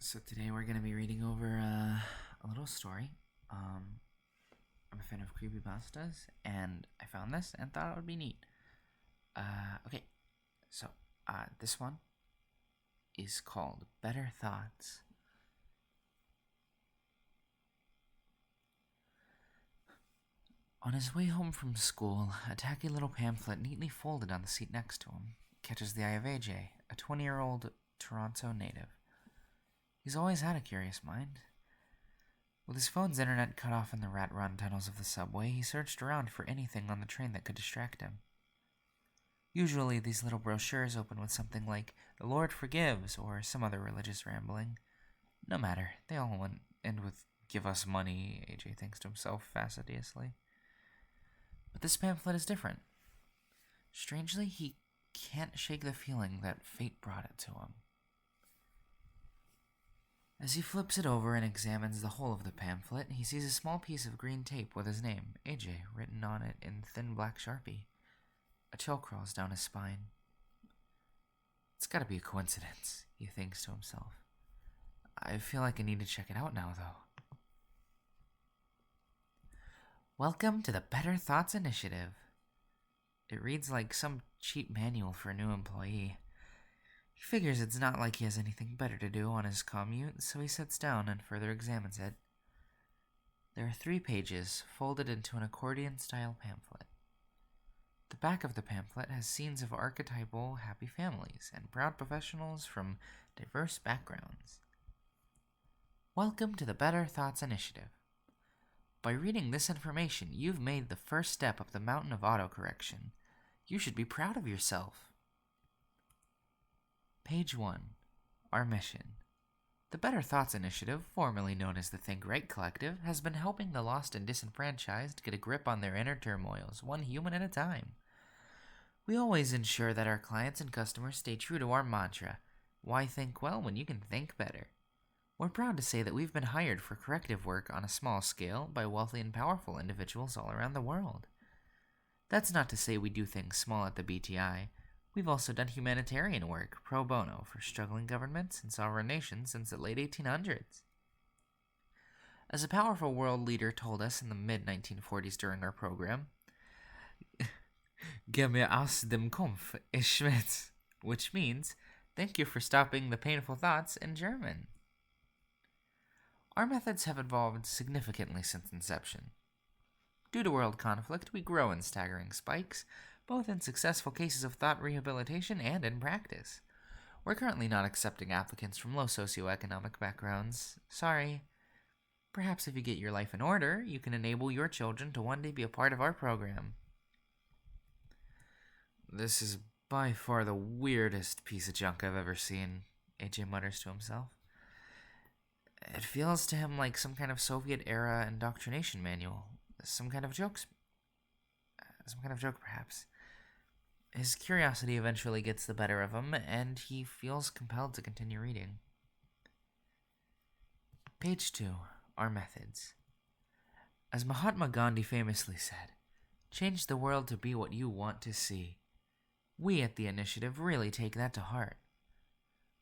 So today we're going to be reading over a little story. I'm a fan of creepypastas, and I found this and thought it would be neat. Okay, so this one is called Better Thoughts. On his way home from school, a tacky little pamphlet neatly folded on the seat next to him catches the eye of AJ, a 20-year-old Toronto native. He's always had a curious mind. With his phone's internet cut off in the rat-run tunnels of the subway, he searched around for anything on the train that could distract him. Usually, these little brochures open with something like, "The Lord forgives," or some other religious rambling. No matter, they all end with, "Give us money," AJ thinks to himself fastidiously. But this pamphlet is different. Strangely, he can't shake the feeling that fate brought it to him. As he flips it over and examines the whole of the pamphlet, he sees a small piece of green tape with his name, AJ, written on it in thin black Sharpie. A chill crawls down his spine. It's gotta be a coincidence, he thinks to himself. I feel like I need to check it out now, though. Welcome to the Better Thoughts Initiative. It reads like some cheap manual for a new employee. He figures it's not like he has anything better to do on his commute, so he sits down and further examines it. There are 3 pages, folded into an accordion-style pamphlet. The back of the pamphlet has scenes of archetypal happy families and proud professionals from diverse backgrounds. Welcome to the Better Thoughts Initiative. By reading this information, you've made the first step up the mountain of autocorrection. You should be proud of yourself. Page 1. Our mission. The Better Thoughts Initiative, formerly known as the Think Right Collective, has been helping the lost and disenfranchised get a grip on their inner turmoils, one human at a time. We always ensure that our clients and customers stay true to our mantra, why think well when you can think better? We're proud to say that we've been hired for corrective work on a small scale by wealthy and powerful individuals all around the world. That's not to say we do things small at the BTI. We've also done humanitarian work, pro bono, for struggling governments and sovereign nations since the late 1800s. As a powerful world leader told us in the mid-1940s during our program, "Gib mir aus dem Kopf, ich schwitz," which means, "Thank you for stopping the painful thoughts" in German. Our methods have evolved significantly since inception. Due to world conflict, we grow in staggering spikes, both in successful cases of thought rehabilitation and in practice. We're currently not accepting applicants from low socioeconomic backgrounds. Sorry. Perhaps if you get your life in order, you can enable your children to one day be a part of our program. This is by far the weirdest piece of junk I've ever seen, AJ mutters to himself. It feels to him like some kind of Soviet-era indoctrination manual. Some kind of joke, perhaps. His curiosity eventually gets the better of him, and he feels compelled to continue reading. Page 2. Our methods. As Mahatma Gandhi famously said, change the world to be what you want to see. We at the Initiative really take that to heart.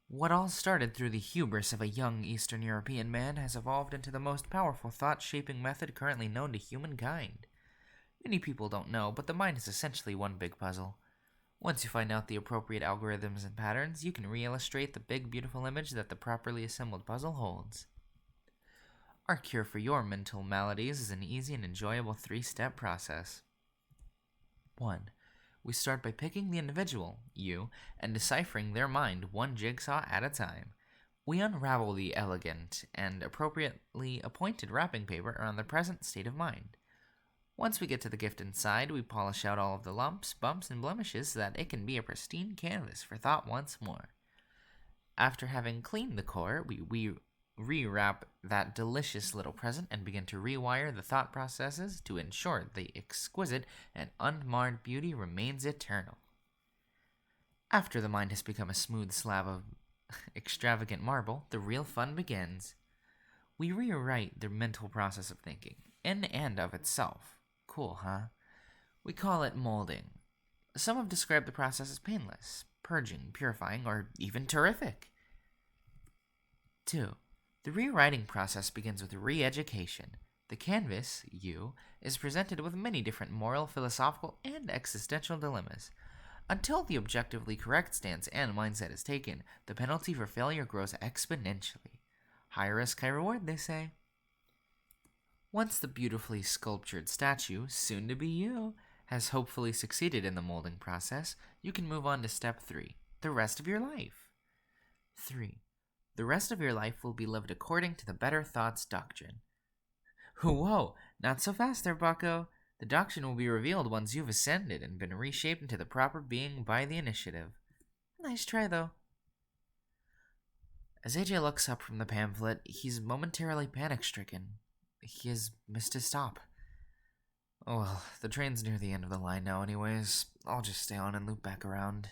What all started through the hubris of a young Eastern European man has evolved into the most powerful thought-shaping method currently known to humankind. Many people don't know, but the mind is essentially one big puzzle. Once you find out the appropriate algorithms and patterns, you can re-illustrate the big, beautiful image that the properly assembled puzzle holds. Our cure for your mental maladies is an easy and enjoyable 3-step process. 1. We start by picking the individual, you, and deciphering their mind one jigsaw at a time. We unravel the elegant and appropriately appointed wrapping paper around the present state of mind. Once we get to the gift inside, we polish out all of the lumps, bumps, and blemishes so that it can be a pristine canvas for thought once more. After having cleaned the core, we rewrap that delicious little present and begin to rewire the thought processes to ensure the exquisite and unmarred beauty remains eternal. After the mind has become a smooth slab of extravagant marble, the real fun begins. We rewrite the mental process of thinking, in and of itself. Cool, huh? We call it molding. Some have described the process as painless, purging, purifying, or even terrific. 2. The rewriting process begins with re-education. The canvas, you, is presented with many different moral, philosophical, and existential dilemmas. Until the objectively correct stance and mindset is taken, the penalty for failure grows exponentially. High risk, high reward, they say. Once the beautifully sculptured statue, soon to be you, has hopefully succeeded in the molding process, you can move on to step 3, the rest of your life. 3. The rest of your life will be lived according to the Better Thoughts Doctrine. Whoa, not so fast there, bucko. The doctrine will be revealed once you've ascended and been reshaped into the proper being by the initiative. Nice try, though. As AJ looks up from the pamphlet, he's momentarily panic-stricken. He has missed his stop. Oh well, the train's near the end of the line now anyways. I'll just stay on and loop back around.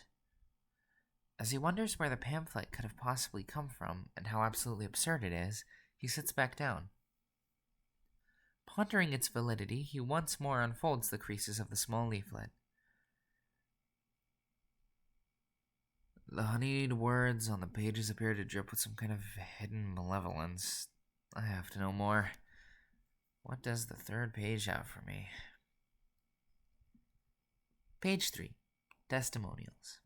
As he wonders where the pamphlet could have possibly come from and how absolutely absurd it is, he sits back down. Pondering its validity, he once more unfolds the creases of the small leaflet. The honeyed words on the pages appear to drip with some kind of hidden malevolence. I have to know more. What does the third page have for me? Page 3. Testimonials.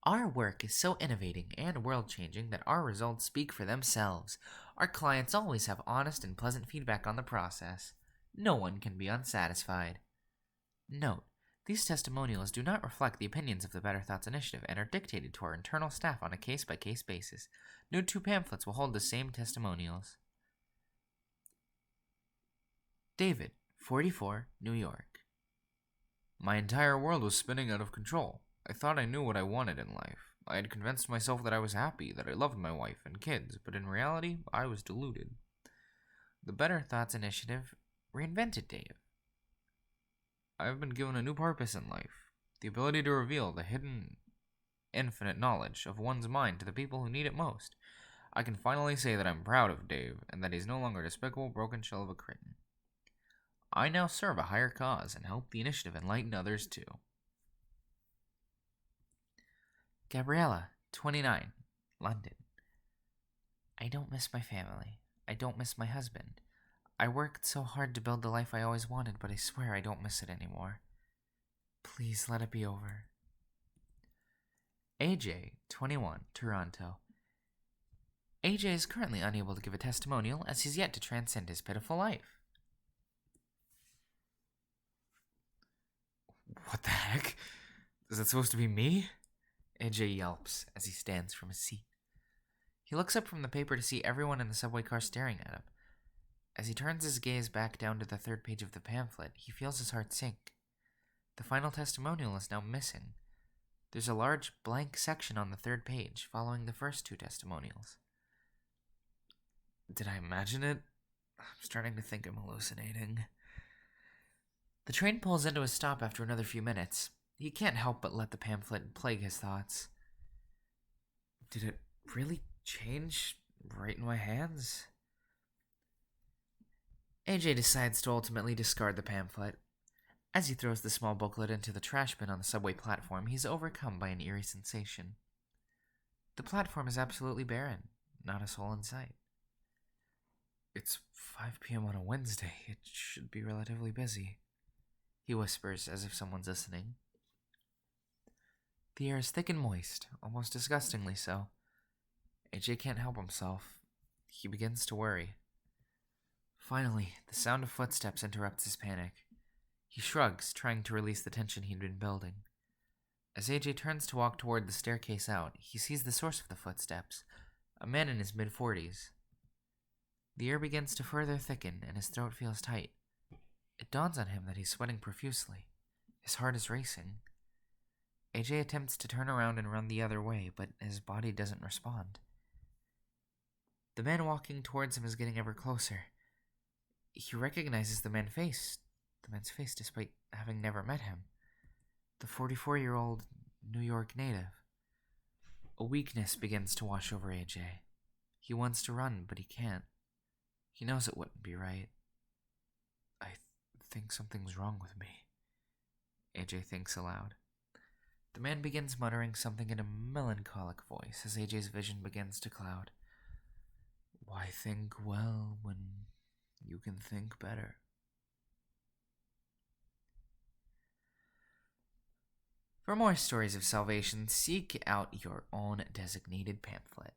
Our work is so innovating and world-changing that our results speak for themselves. Our clients always have honest and pleasant feedback on the process. No one can be unsatisfied. Note, these testimonials do not reflect the opinions of the Better Thoughts Initiative and are dictated to our internal staff on a case-by-case basis. No two pamphlets will hold the same testimonials. David, 44, New York. My entire world was spinning out of control. I thought I knew what I wanted in life. I had convinced myself that I was happy, that I loved my wife and kids, but in reality, I was deluded. The Better Thoughts Initiative reinvented Dave. I have been given a new purpose in life, the ability to reveal the hidden, infinite knowledge of one's mind to the people who need it most. I can finally say that I'm proud of Dave, and that he's no longer a despicable, broken shell of a kitten. I now serve a higher cause and help the initiative enlighten others too. Gabriella, 29, London. I don't miss my family. I don't miss my husband. I worked so hard to build the life I always wanted, but I swear I don't miss it anymore. Please let it be over. AJ, 21, Toronto. AJ is currently unable to give a testimonial as he's yet to transcend his pitiful life. What the heck? Is that supposed to be me? AJ yelps as he stands from his seat. He looks up from the paper to see everyone in the subway car staring at him. As he turns his gaze back down to the third page of the pamphlet, he feels his heart sink. The final testimonial is now missing. There's a large blank section on the third page, following the first two testimonials. Did I imagine it? I'm starting to think I'm hallucinating. The train pulls into a stop after another few minutes. He can't help but let the pamphlet plague his thoughts. Did it really change right in my hands? AJ decides to ultimately discard the pamphlet. As he throws the small booklet into the trash bin on the subway platform, he's overcome by an eerie sensation. The platform is absolutely barren, not a soul in sight. It's 5 p.m. on a Wednesday. It should be relatively busy, he whispers as if someone's listening. The air is thick and moist, almost disgustingly so. AJ can't help himself. He begins to worry. Finally, the sound of footsteps interrupts his panic. He shrugs, trying to release the tension he'd been building. As AJ turns to walk toward the staircase out, he sees the source of the footsteps, a man in his mid-40s. The air begins to further thicken, and his throat feels tight. It dawns on him that he's sweating profusely. His heart is racing. AJ attempts to turn around and run the other way, but his body doesn't respond. The man walking towards him is getting ever closer. He recognizes the man's face despite having never met him. The 44-year-old New York native. A weakness begins to wash over AJ. He wants to run, but he can't. He knows it wouldn't be right. I think something's wrong with me, AJ thinks aloud. The man begins muttering something in a melancholic voice as AJ's vision begins to cloud. Why think well when you can think better? For more stories of salvation, seek out your own designated pamphlet.